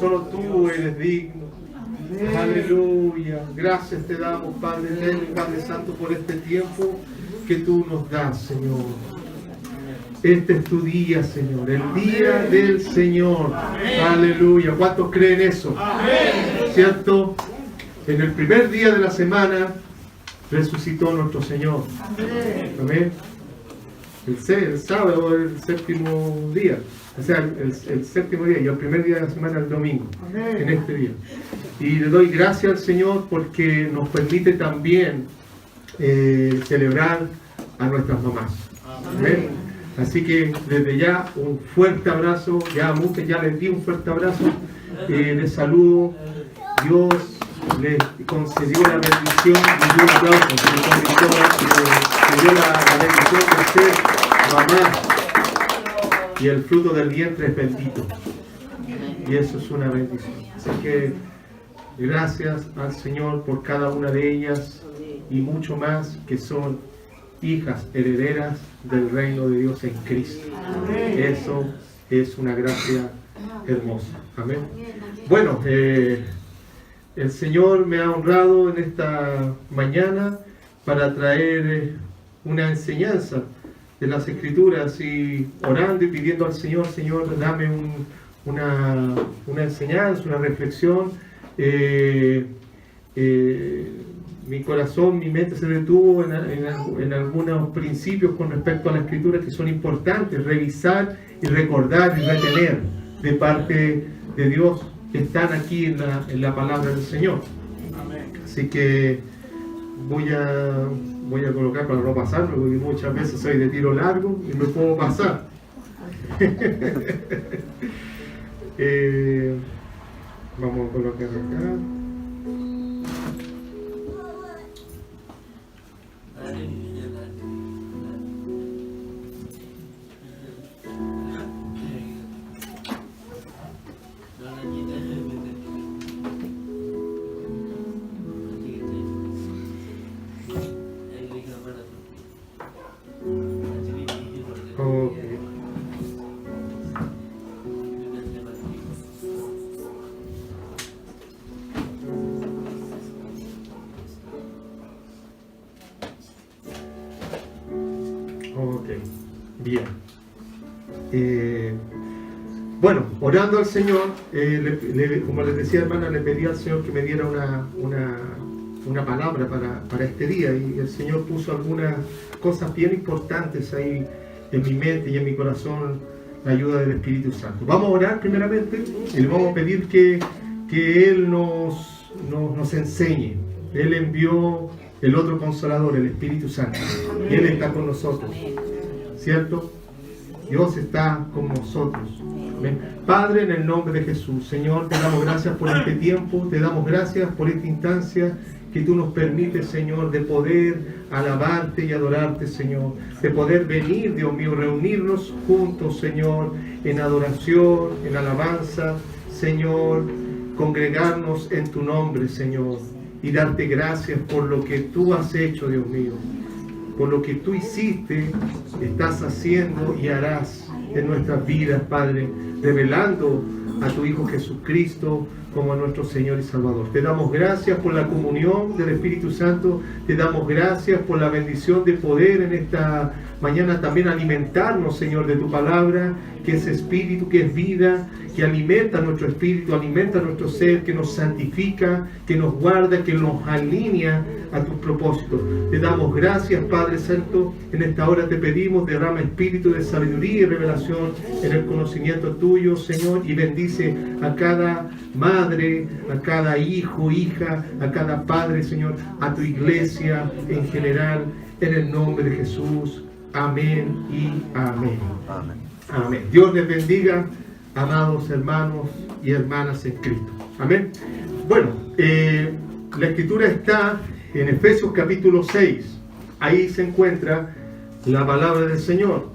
Solo tú eres digno. Aleluya. Gracias te damos, Padre eterno y Padre Santo, por este tiempo que tú nos das, Señor. Este es tu día, Señor, el día del Señor. Aleluya. ¿Cuántos creen eso? ¿Cierto? En el primer día de la semana resucitó nuestro Señor. Amén. El sábado, el séptimo día. O sea, el séptimo día y el primer día de la semana, el domingo. En este día. Y le doy gracias al Señor porque nos permite también celebrar a nuestras mamás. Amén. Así que desde ya un fuerte abrazo, ya a muchos ya les di un fuerte abrazo, les saludo. Dios les concedió la bendición, y dio un aplauso, les dio la bendición de ser mamá, y el fruto del vientre es bendito, y eso es una bendición. Así que gracias al Señor por cada una de ellas y mucho más que son hijas herederas del reino de Dios en Cristo. Eso es una gracia hermosa. Amén. Bueno, el Señor me ha honrado en esta mañana para traer una enseñanza de las Escrituras y orando y pidiendo al Señor, Señor, dame una enseñanza, una reflexión. Mi corazón, mi mente se detuvo en algunos principios con respecto a la Escritura que son importantes, revisar y recordar y retener de parte de Dios que están aquí en la palabra del Señor. Así que voy a colocar para no pasarme, porque muchas veces soy de tiro largo y me puedo pasar. Vamos a colocar acá. Bien. Bueno, orando al Señor, como les decía, hermana, le pedí al Señor que me diera una palabra para este día, y el Señor puso algunas cosas bien importantes ahí en mi mente y en mi corazón, la ayuda del Espíritu Santo. Vamos a orar primeramente y le vamos a pedir que Él nos enseñe. Él envió el otro Consolador, el Espíritu Santo, y Él está con nosotros. ¿Cierto? Dios está con nosotros. Amén. Padre, en el nombre de Jesús, Señor, te damos gracias por este tiempo, te damos gracias por esta instancia que tú nos permites, Señor, de poder alabarte y adorarte, Señor, de poder venir, Dios mío, reunirnos juntos, Señor, en adoración, en alabanza, Señor, congregarnos en tu nombre, Señor, y darte gracias por lo que tú has hecho, Dios mío, por lo que tú hiciste, estás haciendo y harás en nuestras vidas, Padre, revelando a tu Hijo Jesucristo como a nuestro Señor y Salvador. Te damos gracias por la comunión del Espíritu Santo, te damos gracias por la bendición de poder en esta mañana también alimentarnos, Señor, de tu palabra, que es espíritu, que es vida, que alimenta nuestro espíritu, alimenta nuestro ser, que nos santifica, que nos guarda, que nos alinea a tus propósitos. Te damos gracias, Padre Santo. En esta hora te pedimos, derrama espíritu de sabiduría y revelación en el conocimiento tuyo, Señor, y bendice a cada madre, a cada hijo, hija, a cada padre, Señor, a tu iglesia en general, en el nombre de Jesús. Amén y amén. Amén. Amén. Dios les bendiga, amados hermanos y hermanas en Cristo. Amén. Bueno, la escritura está en Efesios capítulo 6. Ahí se encuentra la palabra del Señor.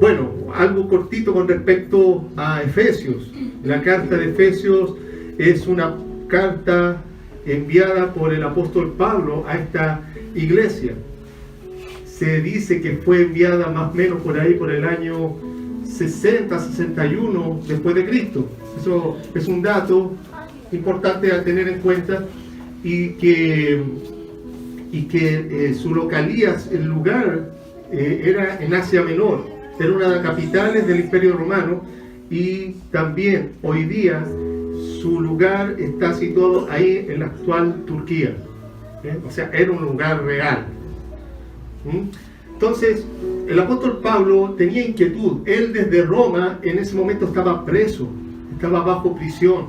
Bueno, algo cortito con respecto a Efesios. La carta de Efesios es una carta enviada por el apóstol Pablo a esta iglesia. Se dice que fue enviada más o menos por ahí por el año 60, 61 después de Cristo. Eso es un dato importante a tener en cuenta, y que su localía, el lugar, era en Asia Menor, era una de las capitales del Imperio Romano, y también hoy día su lugar está situado ahí en la actual Turquía. O sea, era un lugar real. Entonces, el apóstol Pablo tenía inquietud. Él desde Roma en ese momento estaba preso, estaba bajo prisión,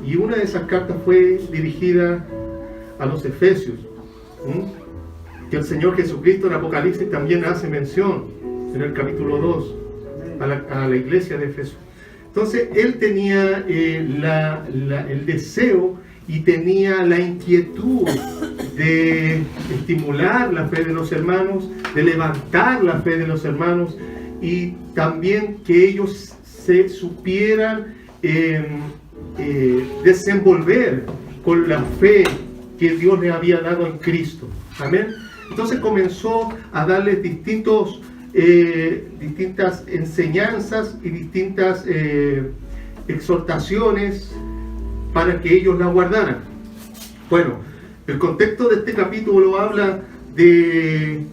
y una de esas cartas fue dirigida a los Efesios, que el Señor Jesucristo en Apocalipsis también hace mención en el capítulo 2 a la iglesia de Efesios. Entonces él tenía el deseo y tenía la inquietud de estimular la fe de los hermanos, de levantar la fe de los hermanos, y también que ellos se supieran desenvolver con la fe que Dios les había dado en Cristo. Amén. Entonces comenzó a darles distintas enseñanzas y distintas exhortaciones para que ellos la guardaran. Bueno, el contexto de este capítulo habla de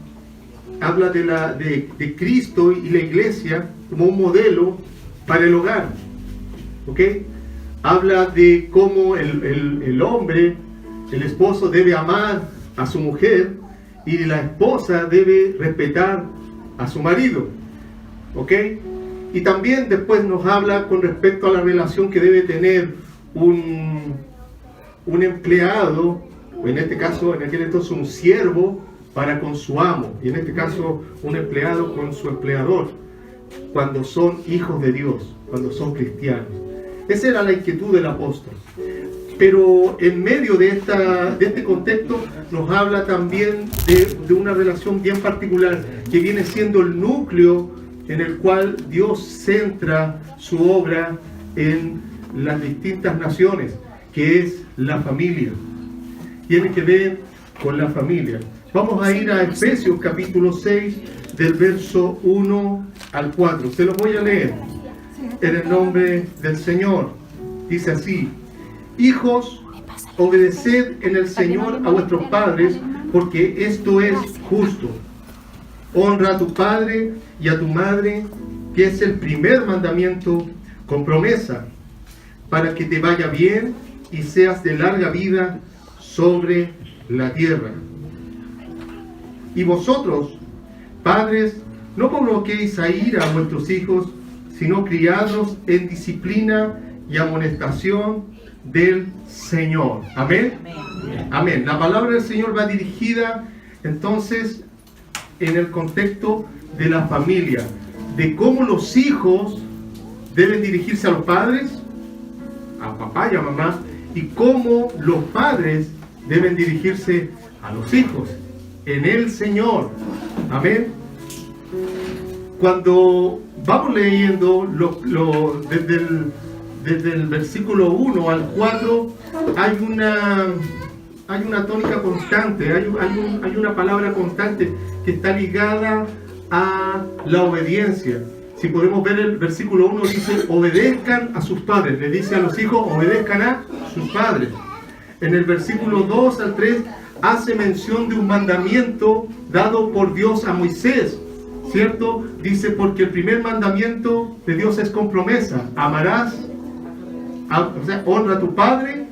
Cristo y la iglesia como un modelo para el hogar. ¿Ok? Habla de cómo el hombre, el esposo, debe amar a su mujer, y la esposa debe respetar a su marido. ¿Ok? Y también después nos habla con respecto a la relación que debe tener un empleado, o en este caso, en aquel entonces, un siervo para con su amo, y en este caso un empleado con su empleador, cuando son hijos de Dios, cuando son cristianos. Esa era la inquietud del apóstol. Pero en medio de este contexto nos habla también de una relación bien particular, que viene siendo el núcleo en el cual Dios centra su obra en las distintas naciones, que es la familia. Tiene que ver con la familia. Vamos a ir a Efesios capítulo 6, del verso 1 al 4. Se los voy a leer en el nombre del Señor. Dice así: hijos, obedeced en el Señor a vuestros padres, porque esto es justo. Honra a tu padre y a tu madre, que es el primer mandamiento con promesa, para que te vaya bien y seas de larga vida sobre la tierra. Y vosotros, padres, no provoquéis a ira a vuestros hijos, sino criadlos en disciplina y amonestación del Señor. Amén. Amén. La palabra del Señor va dirigida entonces en el contexto de la familia, de cómo los hijos deben dirigirse a los padres, a papá y a mamá, y cómo los padres deben dirigirse a los hijos en el Señor. Amén. Cuando vamos leyendo desde el versículo 1 al 4, hay una tónica constante, hay una palabra constante que está ligada a la obediencia. Si podemos ver el versículo 1, dice: obedezcan a sus padres. Le dice a los hijos: obedezcan a sus padres. En el versículo 2 al 3 hace mención de un mandamiento dado por Dios a Moisés, ¿cierto? Dice: porque el primer mandamiento de Dios es con promesa: amarás, o sea, honra a tu padre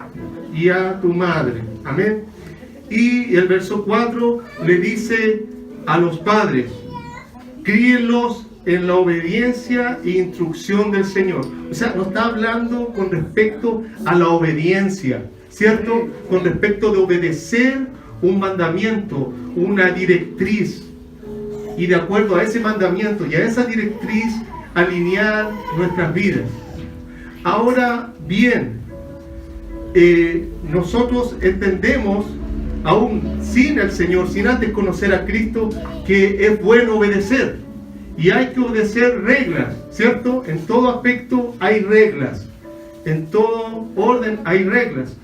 y a tu madre. Amén. Y el verso 4 le dice a los padres: críenlos en la obediencia e instrucción del Señor. O sea, nos está hablando con respecto a la obediencia, ¿cierto? Con respecto de obedecer un mandamiento, una directriz, y de acuerdo a ese mandamiento y a esa directriz alinear nuestras vidas. Ahora bien, nosotros entendemos, aún sin el Señor, sin antes conocer a Cristo, que es bueno obedecer. Y hay que obedecer reglas, ¿cierto? En todo aspecto hay reglas. En todo orden hay reglas.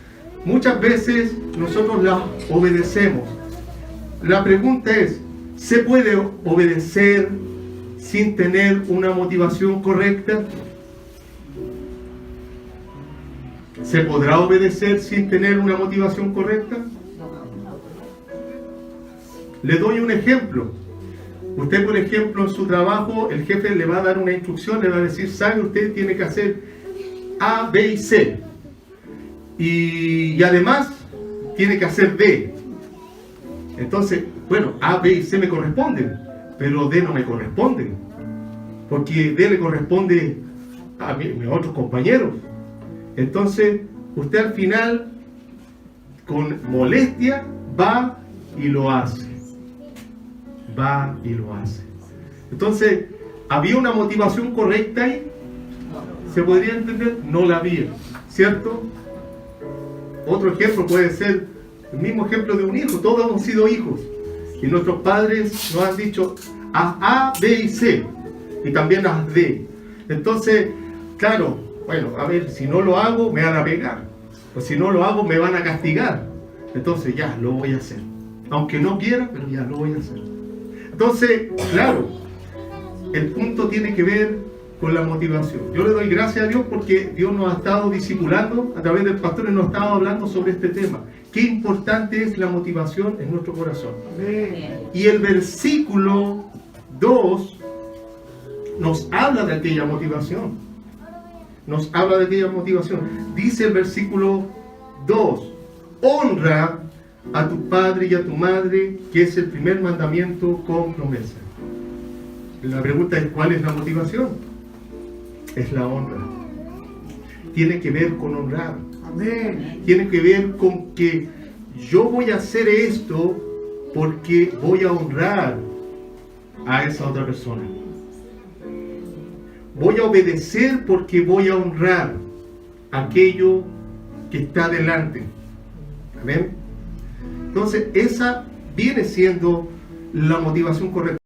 Muchas veces nosotros las obedecemos. La pregunta es: ¿se puede obedecer sin tener una motivación correcta? ¿Se podrá obedecer sin tener una motivación correcta? Le doy un ejemplo. Usted, por ejemplo, en su trabajo, el jefe le va a dar una instrucción, le va a decir, sabe, usted tiene que hacer A, B y C. Y además, tiene que hacer D. Entonces, bueno, A, B y C me corresponden, pero D no me corresponden. Porque D le corresponde a mis otros compañeros. Entonces, usted al final, con molestia, va y lo hace. Va y lo hace. Entonces, ¿había una motivación correcta ahí? ¿Se podría entender? No la había, ¿cierto? Otro ejemplo puede ser el mismo ejemplo de un hijo. Todos hemos sido hijos y nuestros padres nos han dicho haz A, B y C y también haz D. Entonces, claro, bueno, a ver, si no lo hago me van a pegar, o si no lo hago me van a castigar. Entonces ya, lo voy a hacer, aunque no quiera, pero ya lo voy a hacer. Entonces, claro, el punto tiene que ver con la motivación. Yo le doy gracias a Dios porque Dios nos ha estado discipulando a través del pastor y nos ha estado hablando sobre este tema. Qué importante es la motivación en nuestro corazón. Y el versículo 2 nos habla de aquella motivación. Nos habla de aquella motivación. Dice el versículo 2, honra a tu padre y a tu madre, que es el primer mandamiento con promesa. La pregunta es, ¿cuál es la motivación? Es la honra. Tiene que ver con honrar. Amén. Tiene que ver con que yo voy a hacer esto porque voy a honrar a esa otra persona. Voy a obedecer porque voy a honrar aquello que está delante. Amén. Entonces, esa viene siendo la motivación correcta.